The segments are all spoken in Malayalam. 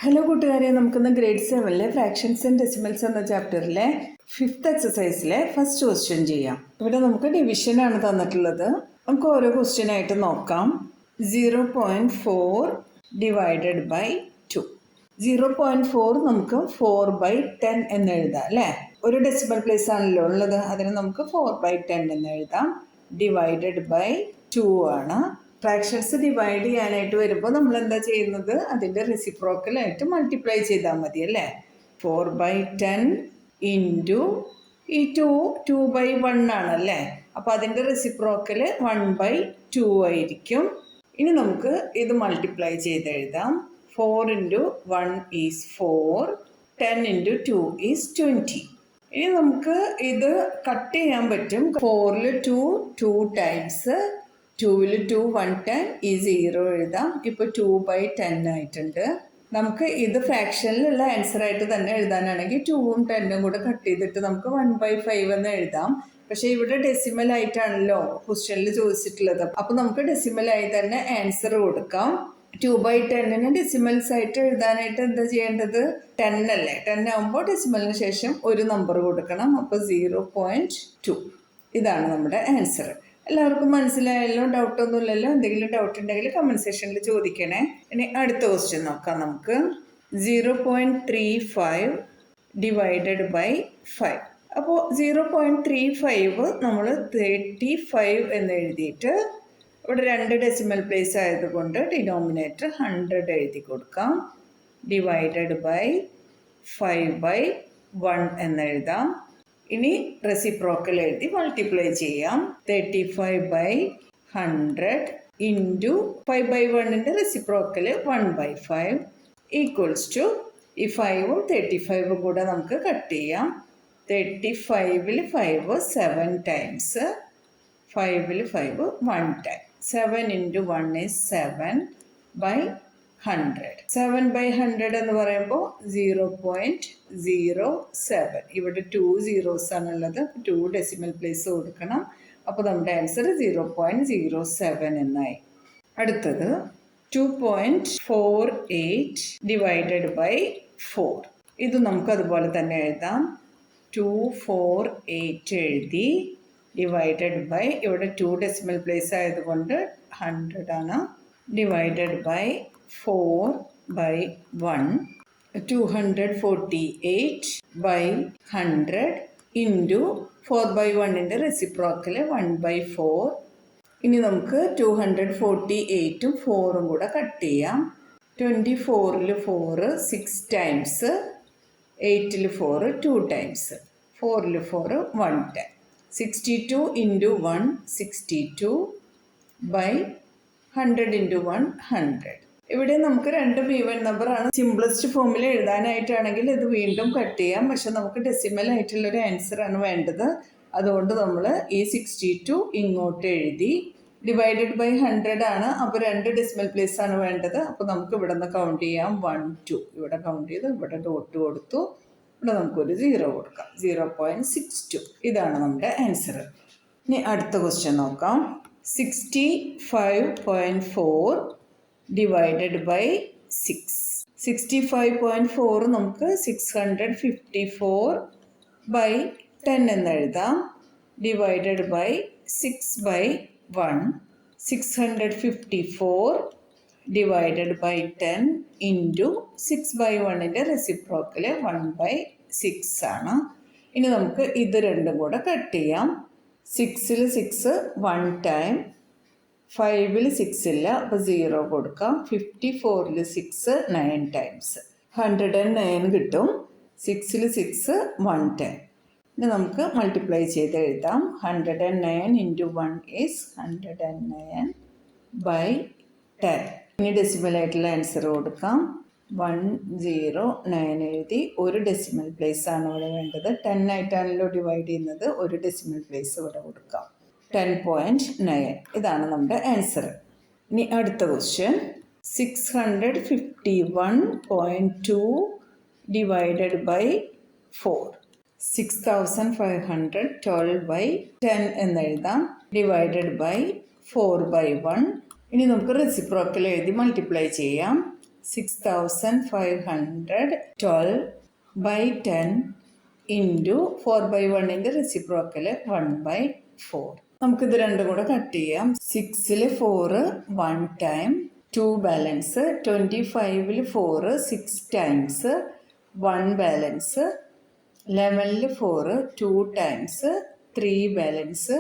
ഹലോ കൂട്ടുകാരെ, നമുക്കിന്ന് ഗ്രേഡ് 7 ഫ്രാക്ഷൻസ് ആൻഡ് ഡെസിമൽസ് എന്ന ചാപ്റ്ററിലെ 5th എക്സസൈസിലെ ഫസ്റ്റ് ക്വസ്റ്റ്യൻ ചെയ്യാം. ഇവിടെ നമുക്ക് ഡിവിഷനാണ് തന്നിട്ടുള്ളത്. നമുക്ക് ഓരോ ക്വസ്റ്റ്യൻ ആയിട്ട് നോക്കാം. 0.4 ഡിവൈഡഡ് ബൈ 2. 0.4 നമുക്ക് 4/10 എന്ന് എഴുതാം അല്ലേ. ഒരു ഡെസിമൽ പ്ലേസ് ആണല്ലോ ഉള്ളത്, അതിന് നമുക്ക് 4/10 എന്ന് എഴുതാം. ഡിവൈഡഡ് ബൈ 2 ആണ്. ഫ്രാക്ഷൻസ് ഡിവൈഡ് ചെയ്യാനായിട്ട് വരുമ്പോൾ നമ്മൾ എന്താ ചെയ്യുന്നത്, അതിൻ്റെ റെസിപ്രോക്കലായിട്ട് മൾട്ടിപ്ലൈ ചെയ്താൽ മതി അല്ലേ. 4/10 ഇൻറ്റു ഈ 2/1 ആണല്ലേ, അപ്പോൾ അതിൻ്റെ റെസിപ്രോക്കൽ 1/2 ആയിരിക്കും. ഇനി നമുക്ക് ഇത് മൾട്ടിപ്ലൈ ചെയ്ത് എഴുതാം. 4 × 1 ഈസ് 4, 10 × 2 ഈസ് 20. ഇനി നമുക്ക് ഇത് കട്ട് ചെയ്യാൻ പറ്റും. 4-ൽ 2 ടൈംസ്, 2-ൽ 2 1 time ഈ 0 എഴുതാം. ഇപ്പോൾ 2/10 ആയിട്ടുണ്ട്. നമുക്ക് ഇത് ഫ്രാക്ഷനിലുള്ള ആൻസർ ആയിട്ട് തന്നെ എഴുതാനാണെങ്കിൽ 2ഉം 10ഉം കൂടെ കട്ട് ചെയ്തിട്ട് നമുക്ക് 1/5 എന്ന് എഴുതാം. പക്ഷേ ഇവിടെ ഡെസിമൽ ആയിട്ടാണല്ലോ ക്വസ്റ്റ്യനിൽ ചോദിച്ചിട്ടുള്ളത്, അപ്പോൾ നമുക്ക് ഡെസിമലായി തന്നെ ആൻസർ കൊടുക്കാം. 2/10 ഡെസിമൽസ് ആയിട്ട് എഴുതാനായിട്ട് എന്താ ചെയ്യേണ്ടത്, 10 അല്ലേ. 10 ആകുമ്പോൾ ഡെസിമലിന് ശേഷം ഒരു നമ്പർ കൊടുക്കണം. അപ്പോൾ 0.2 ഇതാണ് നമ്മുടെ ആൻസർ. എല്ലാവർക്കും മനസ്സിലായല്ലോ, ഡൗട്ടൊന്നുമില്ലല്ലോ. എന്തെങ്കിലും ഡൗട്ട് ഉണ്ടെങ്കിൽ കമൻറ്റ് സെക്ഷനിൽ ചോദിക്കണേ. ഇനി അടുത്ത ക്വസ്റ്റ്യൻ നോക്കാം നമുക്ക്. 0.35 ഡിവൈഡഡ് ബൈ 5. അപ്പോൾ 0.35 നമ്മൾ 35 എന്ന് എഴുതിയിട്ട് ഇവിടെ 2 ഡെസിമൽ പ്ലേസ് ആയതുകൊണ്ട് ഡിനോമിനേറ്റർ 100 എഴുതി കൊടുക്കാം. ഡിവൈഡഡ് ബൈ 5/1 എന്ന് എഴുതാം. ഇനി റെസിപ്രോക്കൽ എഴുതി മൾട്ടിപ്ലൈ ചെയ്യാം. 35/100 ഇൻറ്റു 5/1 റെസിപ്രോക്കൽ 1/5 ഈക്വൽസ് ടു ഈ 5ഉം 35ഉം കൂടെ നമുക്ക് കട്ട് ചെയ്യാം. 35-ൽ 5 7 ടൈംസ്, 5-ൽ 5 1 ടൈം. 7 × 1 ഈസ് 7/100. 7/100 എന്ന് പറയുമ്പോൾ 0.07. ഇവിടെ 2 zeros ആണുള്ളത്, 2 ഡെസിമൽ പ്ലേസ് കൊടുക്കണം. അപ്പോൾ നമ്മുടെ ആൻസർ 0.07 എന്നായി. അടുത്തത് 2.48 ഡിവൈഡഡ് ബൈ 4. ഇത് നമുക്ക് അതുപോലെ തന്നെ എഴുതാം. 248 എഴുതി, ഡിവൈഡഡ് ബൈ ഇവിടെ 2 ഡെസിമൽ പ്ലേസ് ആയതുകൊണ്ട് 100 ആണ്. Divided by 4/1. 248/100 into 4/1 reciprocal 1/4. ഇനി നമുക്ക് 248ഉം 4ഉം കൂടെ കട്ട് ചെയ്യാം. 24-ൽ 4 6 ടൈംസ്, 8-ൽ 4 2 ടൈംസ്, 4-ൽ 4 1 ടൈം. 62 × 1 62/100 × 100. ഇവിടെ നമുക്ക് 2 ഈവൻ നമ്പറാണ്. സിംപ്ലസ്റ്റ് ഫോമിൽ എഴുതാനായിട്ടാണെങ്കിൽ ഇത് വീണ്ടും കട്ട് ചെയ്യാം, പക്ഷെ നമുക്ക് ഡെസിമൽ ആയിട്ടുള്ളൊരു ആൻസറാണ് വേണ്ടത്. അതുകൊണ്ട് നമ്മൾ ഈ 62 ഇങ്ങോട്ട് എഴുതി. ഡിവൈഡഡ് ബൈ 100 ആണ്, അപ്പോൾ 2 ഡെസിമൽ പ്ലേസ് ആണ് വേണ്ടത്. അപ്പോൾ നമുക്ക് ഇവിടെ നിന്ന് കൗണ്ട് ചെയ്യാം. 1 2 ഇവിടെ കൗണ്ട് ചെയ്ത് ഇവിടെ ഡോട്ട് കൊടുത്തു. ഇവിടെ നമുക്കൊരു 0 കൊടുക്കാം. 0.62 ഇതാണ് നമ്മുടെ ആൻസർ. ഇനി അടുത്ത ക്വസ്റ്റ്യൻ നോക്കാം. 65.4 ഡിവൈഡഡ് ബൈ 6. 65.4 നമുക്ക് 654/10 എന്ന് എഴുതാം. Divided by 6/1. 654 divided by 10 into 6/1 reciprocal 1/6 ആണ്. ഇനി നമുക്ക് ഇത് രണ്ടും കൂടെ കട്ട് ചെയ്യാം. 6-ൽ 6 1 ടൈം, 5-ൽ 6 ഇല്ല, അപ്പോൾ 0 കൊടുക്കാം. 54-ൽ 6 9 ടൈംസ്, 109 കിട്ടും. 6-ൽ 6 1 ടൈം. ഇനി നമുക്ക് മൾട്ടിപ്ലൈ ചെയ്ത് എഴുതാം. 109 × 1 ഈസ് 109/10. ഇനി ഡെസിമലായിട്ടുള്ള ആൻസർ കൊടുക്കാം. 109 എഴുതി. ഒരു ഡെസിമൽ പ്ലേസ് ആണ് ഇവിടെ വേണ്ടത്. 10 ആയിട്ടാണല്ലോ ഡിവൈഡ് ചെയ്യുന്നത്, ഒരു ഡെസിമൽ പ്ലേസ് ഇവിടെ കൊടുക്കാം. 10.9 ഇതാണ് നമ്മുടെ ആൻസർ. ഇനി അടുത്ത ക്വസ്റ്റ്യൻ. 651.2 divided by 4. 6512/10 എന്ന് എഴുതാം. Divided by 4/1. ഇനി നമുക്ക് റെസിപ്രോക്കൽ എഴുതി മൾട്ടിപ്ലൈ ചെയ്യാം. 6512 by 10 ഇൻറ്റു 4/1ൻ്റെ റെസിപ്രോക്കൽ 1/4. നമുക്കിത് രണ്ടും കൂടെ കട്ട് ചെയ്യാം. 6ൽ 4 1 ടൈം 2 ബാലൻസ്, 25ൽ 4 6 ടൈംസ് 1 ബാലൻസ്, 11ൽ 4 2 ടൈംസ് 3 ബാലൻസ്,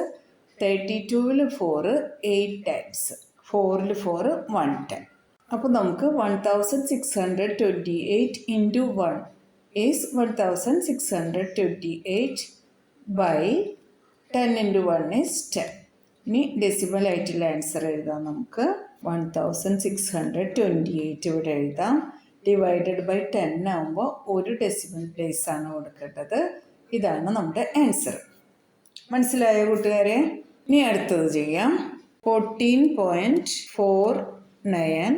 32ൽ 4 8 ടൈംസ്, 4ൽ 4 1 ടൈം. അപ്പോൾ നമുക്ക് 1628 into 1 is 1628 by 10 into 1 is 10. ഇനി ഡെസിമൽ ആയിട്ടുള്ള ആൻസർ എഴുതാം. നമുക്ക് 1628 ഇവിടെ എഴുതാം. ഡിവൈഡഡ് ബൈ 10 ആകുമ്പോൾ ഒരു ഡെസിമൽ പ്ലേസ് ആണ് കൊടുക്കേണ്ടത്. ഇതാണ് നമ്മുടെ ആൻസർ. മനസ്സിലായോ കൂട്ടുകാരെ? ഇനി അടുത്തത് ചെയ്യാം. 14.49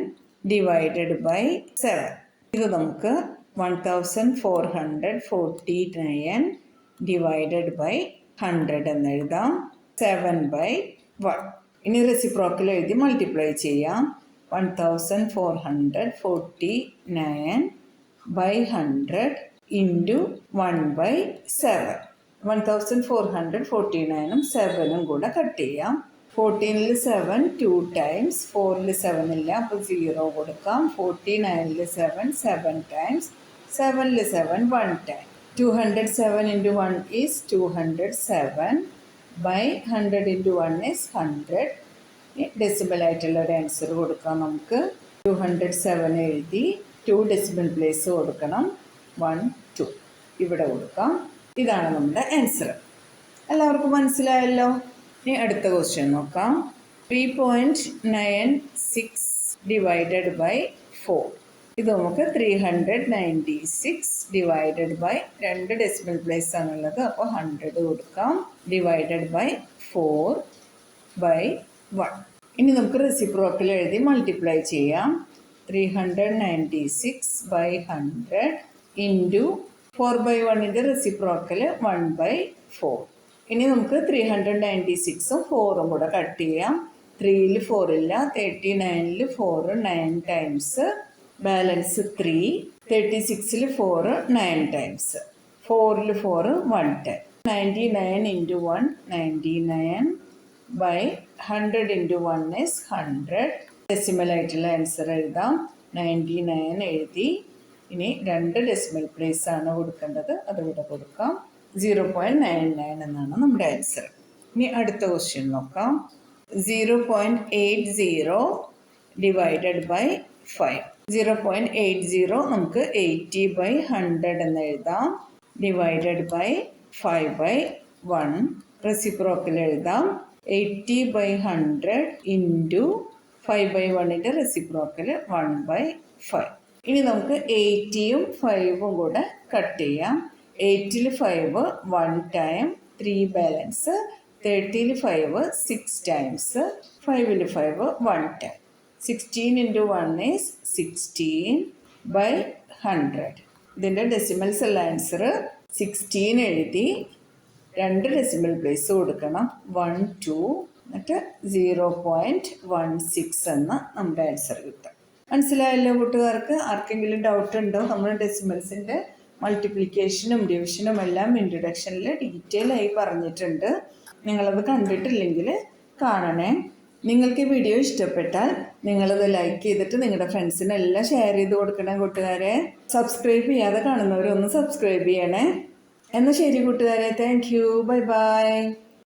ഡിവൈഡഡ് ബൈ 7. ഇത് നമുക്ക് 1449 ഡിവൈഡഡ് ബൈ 100 എന്ന് എഴുതാം. 7/1. ഇനി റെസിപ്രോക്കൽ എഴുതി മൾട്ടിപ്ലൈ ചെയ്യാം. 1449 ബൈ 100 ഇൻറ്റു 1/7. 1449ഉം 7ഉം കൂടെ കട്ട് ചെയ്യാം. 14ൽ 7 2 ടൈംസ്, 4ൽ 7 ഇല്ല, അപ്പോൾ 0 കൊടുക്കാം. 49ൽ 7 7 ടൈംസ്, 7ൽ 7 1 time. 207 into 1 is 207 by 100 into 1 is 100. Decimal ആയിട്ടുള്ള ഒരു ആൻസർ കൊടുക്കാം. നമുക്ക് 207 എഴുതി 2 ഡെസിമൽ പ്ലേസ് കൊടുക്കണം. 1 2 ഇവിടെ കൊടുക്കാം. ഇതാണ് നമ്മുടെ ആൻസർ. എല്ലാവർക്കും മനസ്സിലായല്ലോ? ഇനി അടുത്ത ക്വസ്റ്റ്യൻ നോക്കാം. 3.96 ഡിവൈഡഡ് ബൈ 4. ഇത് നമുക്ക് 396 ഡിവൈഡഡ് ബൈ 2 ഡെസിമൽ പ്ലേസ് ആണുള്ളത്, അപ്പോൾ 100 കൊടുക്കാം. Divided by 4/1. ഇനി നമുക്ക് റെസിപ്രോക്കൽ എഴുതി മൾട്ടിപ്ലൈ ചെയ്യാം. 396 ബൈ 100 ഇൻറ്റു 4/1ൻ്റെ റെസിപ്രോക്കൽ 1/4. ഇനി നമുക്ക് 396ഉം 4ഉം കൂടെ കട്ട് ചെയ്യാം. 3ൽ 4 ഇല്ല, 39ൽ 4 9 ടൈംസ്, ബാലൻസ് 3, 36ൽ 4 9 ടൈംസ്, 4ൽ 4 1 time. 99 into 1 99 by 100 into 1 is 100. Decimal ആയിട്ടുള്ള ആൻസർ എഴുതാം. 99 എഴുതി. ഇനി 2 ഡെസിമൽ പ്ലേസ് ആണ് കൊടുക്കേണ്ടത്, അതുകൂടെ കൊടുക്കാം. 0.99 എന്നാണ് നമ്മുടെ ആൻസർ. ഇനി അടുത്ത ക്വസ്റ്റ്യൻ നോക്കാം. 0.80 ഡിവൈഡഡ് ബൈ 5. 0.80 നമുക്ക് 80/100 എന്ന് എഴുതാം. Divided by 5/1. റെസിപ്രോക്കൽ എഴുതാം. 80/100 ഇൻറ്റു 5/1ൻ്റെ റെസിപ്രോക്കൽ 1/5. ഇനി നമുക്ക് 80യും 5ഉം കൂടെ കട്ട് ചെയ്യാം. 8ൽ 5 1 ടൈം 3 ബാലൻസ്, 30ൽ 5 6 ടൈംസ്, 5ൽ 5 1 ടൈം. 16 into 1 is 16/100. ഇതിൻ്റെ ഡെസിമൽസ് ഉള്ള ആൻസർ 16 എഴുതി 2 ഡെസിമൽ പ്ലേസ് കൊടുക്കണം. 1 2 എന്നിട്ട് 0.16 എന്ന നമ്മുടെ ആൻസർ കിട്ടും. മനസ്സിലായല്ലോ കൂട്ടുകാർക്ക്? ആർക്കെങ്കിലും ഡൗട്ട് ഉണ്ടോ? നമ്മൾ ഡെസിമൽസിൻ്റെ മൾട്ടിപ്ലിക്കേഷനും ഡിവിഷനും എല്ലാം ഇൻട്രൊഡക്ഷനിൽ ഡീറ്റെയിൽ ആയി പറഞ്ഞിട്ടുണ്ട്. നിങ്ങളത് കണ്ടിട്ടില്ലെങ്കിൽ കാണണേ. നിങ്ങൾക്ക് ഈ വീഡിയോ ഇഷ്ടപ്പെട്ടാൽ നിങ്ങളത് ലൈക്ക് ചെയ്തിട്ട് നിങ്ങളുടെ ഫ്രണ്ട്സിനെല്ലാം ഷെയർ ചെയ്ത് കൊടുക്കണം കൂട്ടുകാരെ. സബ്സ്ക്രൈബ് ചെയ്യാതെ കാണുന്നവരൊന്ന് സബ്സ്ക്രൈബ് ചെയ്യണേ. എന്നാൽ ശരി കൂട്ടുകാരെ, താങ്ക് യു, ബൈ ബൈ.